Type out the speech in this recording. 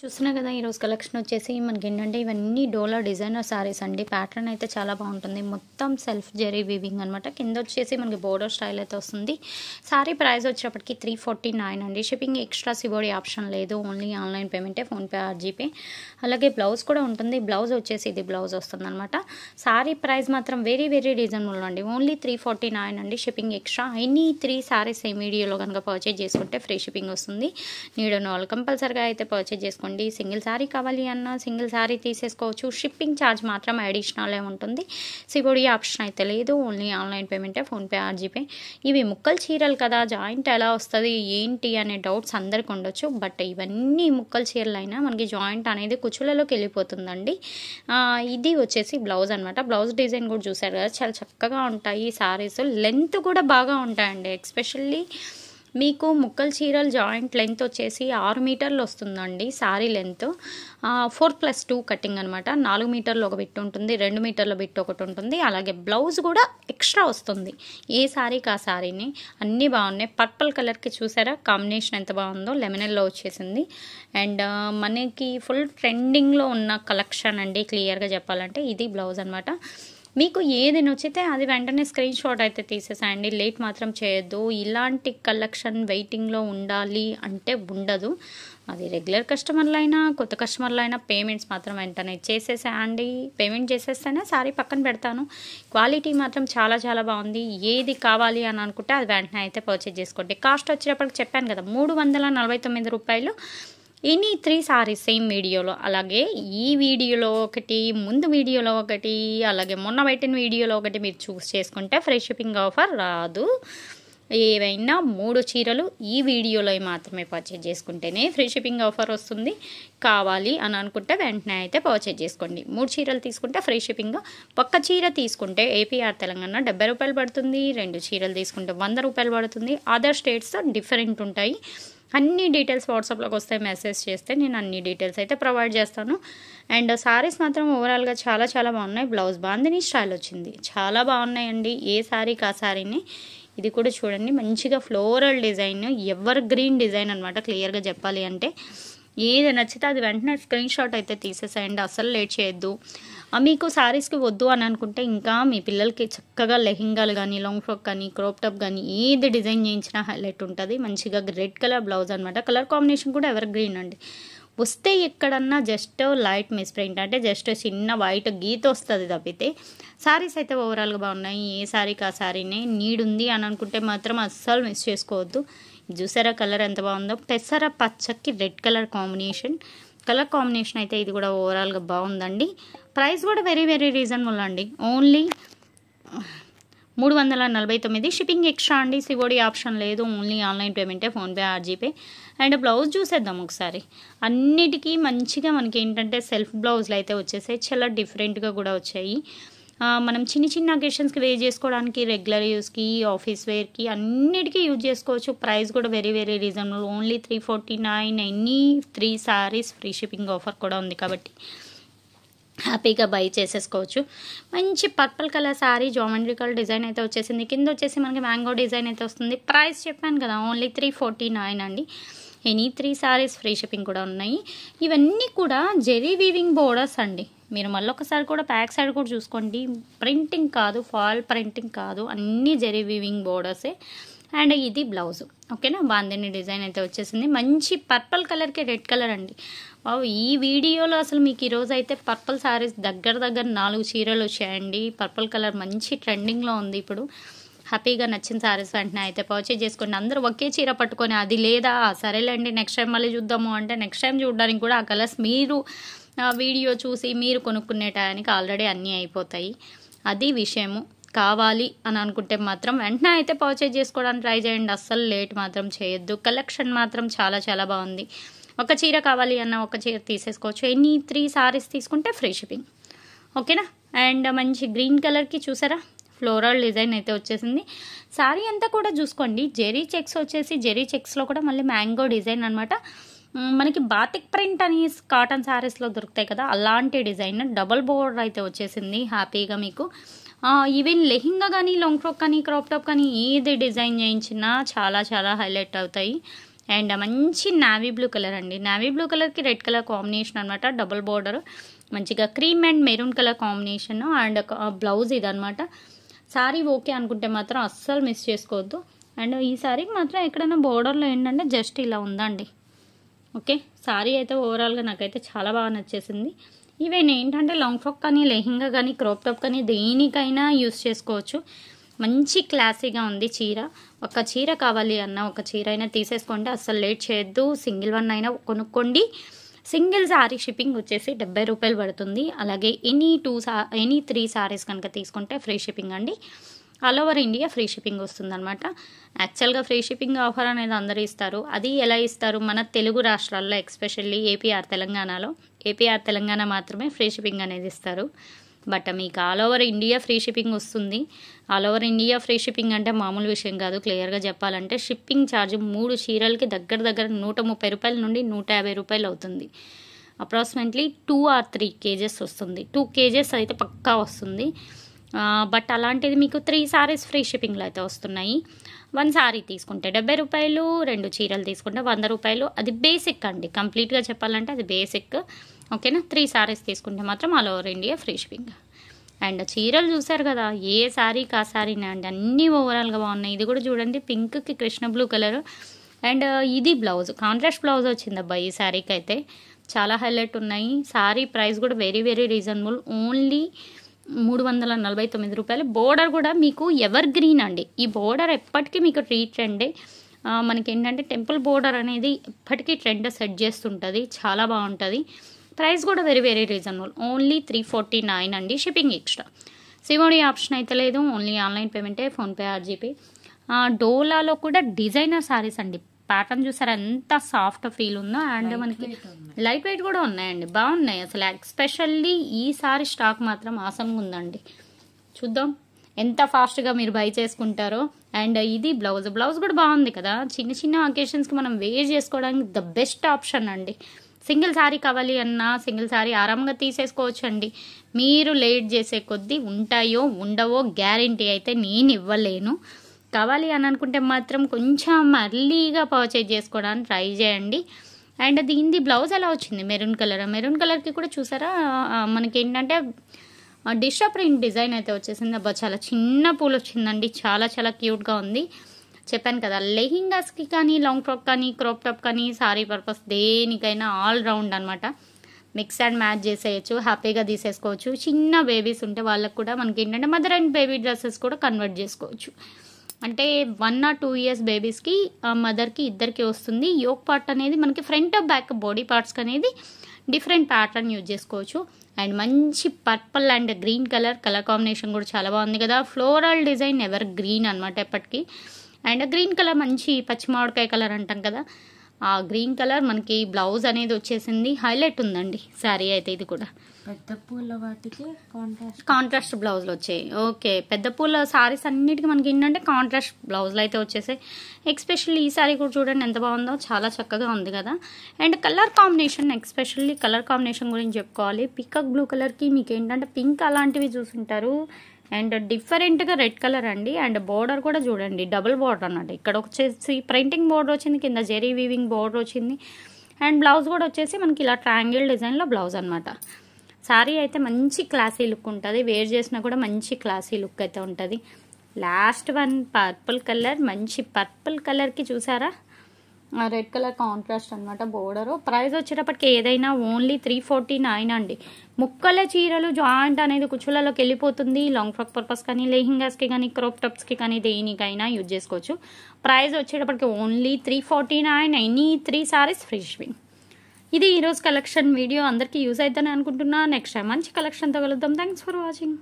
చూస్తున్నారు కదా ఈరోజు కలెక్షన్ వచ్చేసి మనకేంటంటే ఇవన్నీ డోలా డిజైనర్ సారీస్ అండి. ప్యాటర్న్ అయితే చాలా బాగుంటుంది. మొత్తం సెల్ఫ్ జెరీ వీవింగ్ అనమాట. కింద వచ్చేసి మనకి బోర్డర్ స్టైల్ అయితే వస్తుంది. సారీ ప్రైస్ వచ్చేటప్పటికి 349 అండి. షిప్పింగ్ ఎక్స్ట్రా సిబోడి ఆప్షన్ లేదు. ఓన్లీ ఆన్లైన్ పేమెంటే, ఫోన్పే ఆర్ జీపే. అలాగే బ్లౌజ్ కూడా ఉంటుంది. బ్లౌజ్ వచ్చేసి ఇది బ్లౌజ్ వస్తుంది అనమాట. సారీ ప్రైస్ మాత్రం వెరీ రీజనబుల్ అండి. ఓన్లీ 349 అండి. Shipping extra. ఎనీ 3 సారీస్ ఈ వీడియోలో కనుక పర్చేజ్ చేసుకుంటే ఫ్రీ షిప్పింగ్ వస్తుంది. నీడను వాళ్ళు కంపల్సరిగా అయితే పర్చేజ్ చేసుకోండి. సింగిల్ సారీ కావాలి అన్నా సింగిల్ సారీ తీసేసుకోవచ్చు. షిప్పింగ్ ఛార్జ్ మాత్రం అడిషనలే ఉంటుంది. సిబోడి ఆప్షన్ అయితే లేదు. ఓన్లీ ఆన్లైన్ పేమెంటే, ఫోన్పే ఆర్ జీపే. ఇవి ముక్కలు చీరలు కదా, జాయింట్ ఎలా వస్తుంది ఏంటి అనే డౌట్స్ అందరికి ఉండొచ్చు. బట్ ఇవన్నీ ముక్కలు చీరలు అయినా మనకి జాయింట్ అనేది కుచ్చులలోకి వెళ్ళిపోతుందండి. ఇది వచ్చేసి బ్లౌజ్ అనమాట. బ్లౌజ్ డిజైన్ కూడా చూసారు కదా, చాలా చక్కగా ఉంటాయి సారీస్. లెంత్ కూడా బాగా ఉంటాయండి. ఎస్పెషల్లీ మీకు ముక్కల చీరలు జాయింట్ లెంత్ వచ్చేసి 6 మీటర్లు వస్తుందండి. సారీ లెంత్ 4+2 కటింగ్ అనమాట. 4 మీటర్లు ఒక బిట్ ఉంటుంది, 2 మీటర్ల బిట్ ఒకటి ఉంటుంది. అలాగే బ్లౌజ్ కూడా ఎక్స్ట్రా వస్తుంది. ఏ సారీకి ఆ సారీని. అన్నీ బాగున్నాయి. పర్పుల్ కలర్కి చూసారా కాంబినేషన్ ఎంత బాగుందో, లెమనెల్లో వచ్చేసింది. అండ్ మనకి ఫుల్ ట్రెండింగ్లో ఉన్న కలెక్షన్ అండి. క్లియర్గా చెప్పాలంటే ఇది బ్లౌజ్ అనమాట. మీకు ఏది నచ్చితే అది వెంటనే స్క్రీన్ షాట్ అయితే తీసేసాయండి. లేట్ మాత్రం చేయొద్దు. ఇలాంటి కలెక్షన్ వెయిటింగ్లో ఉండాలి అంటే ఉండదు. అది రెగ్యులర్ కస్టమర్లు అయినా కొత్త కస్టమర్లు అయినా పేమెంట్స్ మాత్రం వెంటనే చేసేసేయండి. పేమెంట్ చేసేస్తేనే సారీ పక్కన పెడతాను. క్వాలిటీ మాత్రం చాలా బాగుంది. ఏది కావాలి అని అనుకుంటే అది వెంటనే అయితే పర్చేజ్ చేసుకోండి. కాస్ట్ వచ్చేటప్పటికి చెప్పాను కదా, 349 రూపాయలు. ఎనీ 3 సారీస్ సేమ్ వీడియోలో. అలాగే ఈ వీడియోలో ఒకటి, ముందు వీడియోలో ఒకటి, అలాగే మొన్న పెట్టిన వీడియోలో ఒకటి మీరు చూస్ చేసుకుంటే ఫ్రీ షిప్పింగ్ ఆఫర్ రాదు. ఏవైనా 3 చీరలు ఈ వీడియోలో మాత్రమే పర్చేజ్ చేసుకుంటేనే ఫ్రీ షిప్పింగ్ ఆఫర్ వస్తుంది. కావాలి అని అనుకుంటే వెంటనే అయితే పర్చేజ్ చేసుకోండి. 3 చీరలు తీసుకుంటే ఫ్రీ షిప్పింగ్. ఒక్క చీర తీసుకుంటే ఏపీఆర్ తెలంగాణ 70 రూపాయలు పడుతుంది. 2 చీరలు తీసుకుంటే 100 రూపాయలు పడుతుంది. అదర్ స్టేట్స్ డిఫరెంట్ ఉంటాయి. అన్ని డీటెయిల్స్ వాట్సాప్లోకి వస్తే మెసేజ్ చేస్తే నేను అన్ని డీటెయిల్స్ అయితే ప్రొవైడ్ చేస్తాను. అండ్ సారీస్ మాత్రం ఓవరాల్గా చాలా బాగున్నాయి. బ్లౌజ్ బాందిని స్టైల్ వచ్చింది. చాలా బాగున్నాయండి. ఏ సారీకి ఆ సారీని. ఇది కూడా చూడండి, మంచిగా floral design, ever green design అనమాట. క్లియర్గా చెప్పాలి అంటే ఏది నచ్చితే అది వెంటనే స్క్రీన్ షాట్ అయితే తీసేసేయండి. అస్సలు లేట్ చేయొద్దు. మీకు సారీస్కి వద్దు అని అనుకుంటే ఇంకా మీ పిల్లలకి చక్కగా లెహింగాలు కానీ, లాంగ్ ఫ్రాక్ కానీ, క్రాప్ టాప్ కానీ ఏది డిజైన్ చేయించినా హైలైట్ ఉంటుంది. మంచిగా రెడ్ కలర్ బ్లౌజ్ అనమాట. కలర్ కాంబినేషన్ కూడా ఎవర్ గ్రీన్ అండి. వస్తే ఎక్కడన్నా జస్ట్ లైట్ మిస్ ప్రింట్, అంటే జస్ట్ చిన్న వైట్ గీత వస్తుంది తప్పితే సారీస్ అయితే ఓవరాల్గా బాగున్నాయి. ఏ సారీకి ఆ సారీనే. నీడ్ ఉంది అని అనుకుంటే మాత్రం అస్సలు మిస్ చేసుకోవద్దు. చూసారా కలర్ ఎంత బాగుందో, పెసర పచ్చకి red colour combination. Colour combination అయితే ఇది కూడా ఓవరాల్గా బాగుందండి. ప్రైస్ కూడా వెరీ రీజనబుల్ అండి. ఓన్లీ 349. షిప్పింగ్ ఎక్స్ట్రా అండి. సిబోడి ఆప్షన్ లేదు. ఓన్లీ ఆన్లైన్ పేమెంటే, PhonePe or GPay. And blouse చూసేద్దాం ఒకసారి. అన్నిటికీ మంచిగా మనకి ఏంటంటే సెల్ఫ్ బ్లౌజ్లు అయితే వచ్చేసాయి. చాలా డిఫరెంట్గా కూడా వచ్చాయి. మనం చిన్న అకేషన్స్కి వేర్ చేసుకోవడానికి, రెగ్యులర్ యూస్కి, ఆఫీస్ వేర్కి అన్నిటికీ యూజ్ చేసుకోవచ్చు. ప్రైస్ కూడా very reasonable. Only 349. Any 3 saris free shipping offer కూడా ఉంది కాబట్టి హ్యాపీగా బై చేసేసుకోవచ్చు. మంచి purple colour sorry, geometrical design అయితే వచ్చేసింది. కింద వచ్చేసి మనకి మ్యాంగో డిజైన్ అయితే వస్తుంది. ప్రైస్ చెప్పాను కదా, ఓన్లీ 349 అండి. ఎనీ 3 సారీస్ ఫ్రీ షిప్పింగ్ కూడా ఉన్నాయి. ఇవన్నీ కూడా జెరీ వీవింగ్ బోర్డర్స్ అండి. మీరు మళ్ళీ ఒకసారి కూడా బ్యాక్ సైడ్ కూడా చూసుకోండి. ప్రింటింగ్ కాదు, ఫాల్ ప్రింటింగ్ కాదు, అన్నీ జెరీ వీవింగ్ బోర్డర్సే. అండ్ ఇది బ్లౌజ్. ఓకేనా, బాందిని డిజైన్ అయితే వచ్చేసింది. మంచి పర్పుల్ కలర్కి రెడ్ కలర్ అండి. ఈ వీడియోలో అసలు మీకు ఈరోజు అయితే పర్పుల్ సారీస్ దగ్గర 4 చీరలు వచ్చాయండి. పర్పుల్ కలర్ మంచి ట్రెండింగ్లో ఉంది ఇప్పుడు. హ్యాపీగా నచ్చిన సారీస్ వెంటనే అయితే పర్చేజ్ చేసుకోండి. అందరూ ఒకే చీర పట్టుకొని అది లేదా సరేలేండి నెక్స్ట్ టైం మళ్ళీ చూద్దాము అంటే నెక్స్ట్ టైం చూడడానికి కూడా ఆ కలర్స్ మీరు వీడియో చూసి మీరు కొనుక్కునే టయానికి ఆల్రెడీ అన్నీ అయిపోతాయి. అది విషయము. కావాలి అని అనుకుంటే మాత్రం వెంటనే అయితే పర్చేజ్ చేసుకోవడానికి ట్రై చేయండి. అస్సలు లేట్ మాత్రం చేయొద్దు. కలెక్షన్ మాత్రం చాలా బాగుంది. ఒక చీర కావాలి అన్న ఒక చీర తీసేసుకోవచ్చు. ఎనీ 3 సారీస్ తీసుకుంటే ఫ్రీ షిప్పింగ్. ఓకేనా. అండ్ మంచి గ్రీన్ కలర్కి చూసారా ఫ్లోరల్ డిజైన్ అయితే వచ్చేసింది. సారీ అంతా కూడా చూసుకోండి. జెరీ చెక్స్ వచ్చేసి, జెరీ చెక్స్లో కూడా మళ్ళీ మ్యాంగో డిజైన్ అనమాట. మనకి బాతిక్ ప్రింట్ అని కాటన్ సారీస్లో దొరుకుతాయి కదా, అలాంటి డిజైన్. డబల్ బోర్డర్ అయితే వచ్చేసింది. హ్యాపీగా మీకు ఈవెన్ లెహింగా కానీ, లాంగ్ ఫ్రాక్ కానీ, క్రాప్ టాప్ కానీ ఏది డిజైన్ చేయించినా చాలా హైలైట్ అవుతాయి. అండ్ మంచి నావీ బ్లూ కలర్ అండి. నావీ బ్లూ కలర్కి రెడ్ కలర్ కాంబినేషన్ అనమాట. డబుల్ బార్డర్ మంచిగా cream and maroon colour combination. And blouse ఇదనమాట. సారీ ఓకే అనుకుంటే మాత్రం అస్సలు మిస్ చేసుకోవద్దు. అండ్ ఈ సారీకి మాత్రం ఎక్కడైనా బోర్డర్లో ఏంటంటే జస్ట్ ఇలా ఉందండి. ఓకే, సారీ అయితే ఓవరాల్గా నాకైతే చాలా బాగా నచ్చేసింది. ఈవెన్ ఏంటంటే లాంగ్ ఫ్రాక్ కానీ లెహంగా కానీ క్రాప్ టాప్ కానీ దేనికైనా యూస్ చేసుకోవచ్చు. మంచి క్లాసీగా ఉంది చీర. ఒక చీర కావాలి అన్న ఒక చీర అయినా తీసేసుకోండి, అస్సలు లేట్ చేయొద్దు. సింగిల్ వన్ అయినా కొనుక్కోండి. సింగిల్ సారీ షిప్పింగ్ వచ్చేసి 70 రూపాయలు పడుతుంది. అలాగే ఎనీ 3 సారీస్ కనుక తీసుకుంటే ఫ్రీ షిప్పింగ్ అండి. All over India free shipping వస్తుందన్నమాట. యాక్చువల్గా ఫ్రీ షిప్పింగ్ ఆఫర్ అనేది అందరూ ఇస్తారు. అది ఎలా ఇస్తారు? మన తెలుగు రాష్ట్రాల్లో ఎక్స్పెషల్లీ ఏపీఆర్ తెలంగాణ మాత్రమే ఫ్రీ షిప్పింగ్ అనేది ఇస్తారు. బట్ మీకు all over India free shipping వస్తుంది. All over India free shipping అంటే మామూలు విషయం కాదు. క్లియర్గా చెప్పాలంటే షిప్పింగ్ ఛార్జ్ 3 చీరలకి దగ్గర 130 రూపాయల నుండి 150 రూపాయలు అవుతుంది. అప్రాక్సిమేట్లీ 2 or 3 కేజెస్ వస్తుంది. 2 కేజెస్ అయితే పక్కా వస్తుంది. బట్ అలాంటిది మీకు 3 సారీస్ ఫ్రీ షిప్పింగ్లో అయితే వస్తున్నాయి. 1 సారీ తీసుకుంటే 70 రూపాయలు, 2 చీరలు తీసుకుంటే 100 రూపాయలు. అది బేసిక్ అండి, కంప్లీట్గా చెప్పాలంటే అది బేసిక్. ఓకేనా? 3 సారీస్ తీసుకుంటే మాత్రం all over India free shipping. And చీరలు చూసారు కదా, ఏ సారీకి ఆ సారీనే అండి, అన్నీ ఓవరాల్గా బాగున్నాయి. ఇది కూడా చూడండి, పింక్కి కృష్ణ బ్లూ కలర్. అండ్ ఇది బ్లౌజ్, కాంట్రాస్ట్ బ్లౌజ్ వచ్చింది అబ్బా ఈ సారీకి అయితే. చాలా హైలైట్ ఉన్నాయి. సారీ ప్రైస్ కూడా వెరీ వెరీ రీజనబుల్, ఓన్లీ 349 రూపాయలు. బోర్డర్ కూడా మీకు ఎవర్ గ్రీన్ అండి. ఈ బోర్డర్ ఎప్పటికీ మీకు ట్రెండే. మనకి ఏంటంటే టెంపుల్ బోర్డర్ అనేది ఎప్పటికీ ట్రెండ్ సెట్ చేస్తుంటుంది, చాలా బాగుంటుంది. ప్రైస్ కూడా వెరీ వెరీ రీజనబుల్, ఓన్లీ 349 అండి. Shipping extra. సిఓడి ఆప్షన్ అయితే లేదు, ఓన్లీ ఆన్లైన్ పేమెంటే, ఫోన్పే ఆర్ జీపే. డోలాలో కూడా డిజైనర్ సారీస్ అండి. ప్యాటర్న్ చూసారా ఎంత సాఫ్ట్ ఫీల్ ఉందో. అండ్ మనకి లైట్ వెయిట్ కూడా ఉన్నాయండి, బాగున్నాయి అసలు. ఎస్పెషల్లీ ఈ సారీ స్టాక్ మాత్రం ఆసంగా ఉందండి. చూద్దాం ఎంత ఫాస్ట్గా మీరు బై చేసుకుంటారో. అండ్ ఇది బ్లౌజ్ కూడా బాగుంది కదా. చిన్న చిన్న అకేషన్స్కి మనం వేర్ చేసుకోవడానికి ద బెస్ట్ ఆప్షన్ అండి. సింగిల్ సారీ కావాలి అన్నా సింగిల్ సారీ ఆరాంగా తీసేసుకోవచ్చు అండి. మీరు లేట్ చేసే కొద్దీ ఉంటాయో ఉండవో గ్యారంటీ అయితే నేను ఇవ్వలేను. కావాలి అని అనుకుంటే మాత్రం కొంచెం అర్లీగా పర్చేజ్ చేసుకోవడానికి ట్రై చేయండి. అండ్ దీని బ్లౌజ్ ఎలా వచ్చింది? మెరూన్ కలర్కి కూడా చూసారా మనకి ఏంటంటే డిస్టర్బ్ ప్రింట్ డిజైన్ అయితే వచ్చేసింది. అబ్బా చాలా చిన్న పూలు వచ్చిందండి, చాలా చాలా క్యూట్గా ఉంది. చెప్పాను కదా, లెహింగాస్కి కానీ లాంగ్ ఫ్రాక్ కానీ క్రాప్ టాప్ కానీ సారీ పర్పస్ దేనికైనా ఆల్ రౌండ్ అనమాట. మిక్స్ అండ్ మ్యాచ్ చేసేయచ్చు, హ్యాపీగా తీసేసుకోవచ్చు. చిన్న బేబీస్ ఉంటే వాళ్ళకు కూడా మనకి ఏంటంటే మదర్ అండ్ బేబీ డ్రెస్సెస్ కూడా కన్వర్ట్ చేసుకోవచ్చు. అంటే 1 or 2 years బేబీస్కి మదర్కి ఇద్దరికి వస్తుంది. యోక్ పార్ట్ అనేది మనకి ఫ్రంట్ బ్యాక్ బాడీ పార్ట్స్కి అనేది డిఫరెంట్ ప్యాటర్న్ యూజ్ చేసుకోవచ్చు. అండ్ మంచి purple and green colour combination కూడా చాలా బాగుంది కదా. ఫ్లోరల్ డిజైన్ ఎవర్ గ్రీన్ అనమాట ఎప్పటికీ. అండ్ గ్రీన్ కలర్ మంచి పచ్చి మామిడికాయ కలర్ అంటాం కదా, ఆ గ్రీన్ కలర్ మనకి బ్లౌజ్ అనేది వచ్చేసింది. హైలైట్ ఉందండి శారీ అయితే. ఇది కూడా పెద్ద పూల వాటికి కాంట్రాస్ట్ బ్లౌజ్లు వచ్చాయి. ఓకే, పెద్ద పూల సారీస్ అన్నిటికీ మనకి ఏంటంటే కాంట్రాస్ట్ బ్లౌజ్లు అయితే వచ్చేసాయి. ఎక్స్పెషల్లీ ఈ సారీ కూడా చూడండి ఎంత బాగుందో, చాలా చక్కగా ఉంది కదా. And colour combination, especially colour combination గురించి చెప్పుకోవాలి. పికాక్ బ్లూ కలర్కి మీకు ఏంటంటే పింక్ అలాంటివి చూసుంటారు. అండ్ డిఫరెంట్గా రెడ్ కలర్ అండి. అండ్ బోర్డర్ కూడా చూడండి, డబుల్ బోర్డర్ అన్నట్టు. ఇక్కడ వచ్చేసి ప్రింటింగ్ బోర్డర్ వచ్చింది, కింద జెరీ వీవింగ్ బోర్డర్ వచ్చింది. అండ్ బ్లౌజ్ కూడా వచ్చేసి మనకి ఇలా ట్రయాంగిల్ డిజైన్లో బ్లౌజ్ అనమాట. సారీ అయితే మంచి క్లాసీ లుక్ ఉంటుంది, వేర్ చేసినా కూడా మంచి క్లాసీ లుక్ అయితే ఉంటుంది. లాస్ట్ వన్ పర్పుల్ కలర్, మంచి పర్పుల్ కలర్కి చూసారా రెడ్ కలర్ కాంట్రాస్ట్ అనమాట బోర్డరు. ప్రైస్ వచ్చేటప్పటికి ఏదైనా ఓన్లీ 349 అండి. ముక్కల చీరలు జాయింట్ అనేది కుచ్చులలోకి వెళ్ళిపోతుంది. లాంగ్ ఫ్రాక్ పర్పస్ కానీ లెహింగాస్కి కానీ క్రాప్ టాప్స్కి కానీ దేనికైనా యూజ్ చేసుకోవచ్చు. ప్రైస్ వచ్చేటప్పటికి only 349, any 3 saris free shipping. ఇది ఈరోజు కలెక్షన్ వీడియో అందరికీ యూజ్ అవుతుందని అనుకుంటున్నా. నెక్స్ట్ టైం మంచి కలెక్షన్తో కలుద్దాం. Thanks for watching.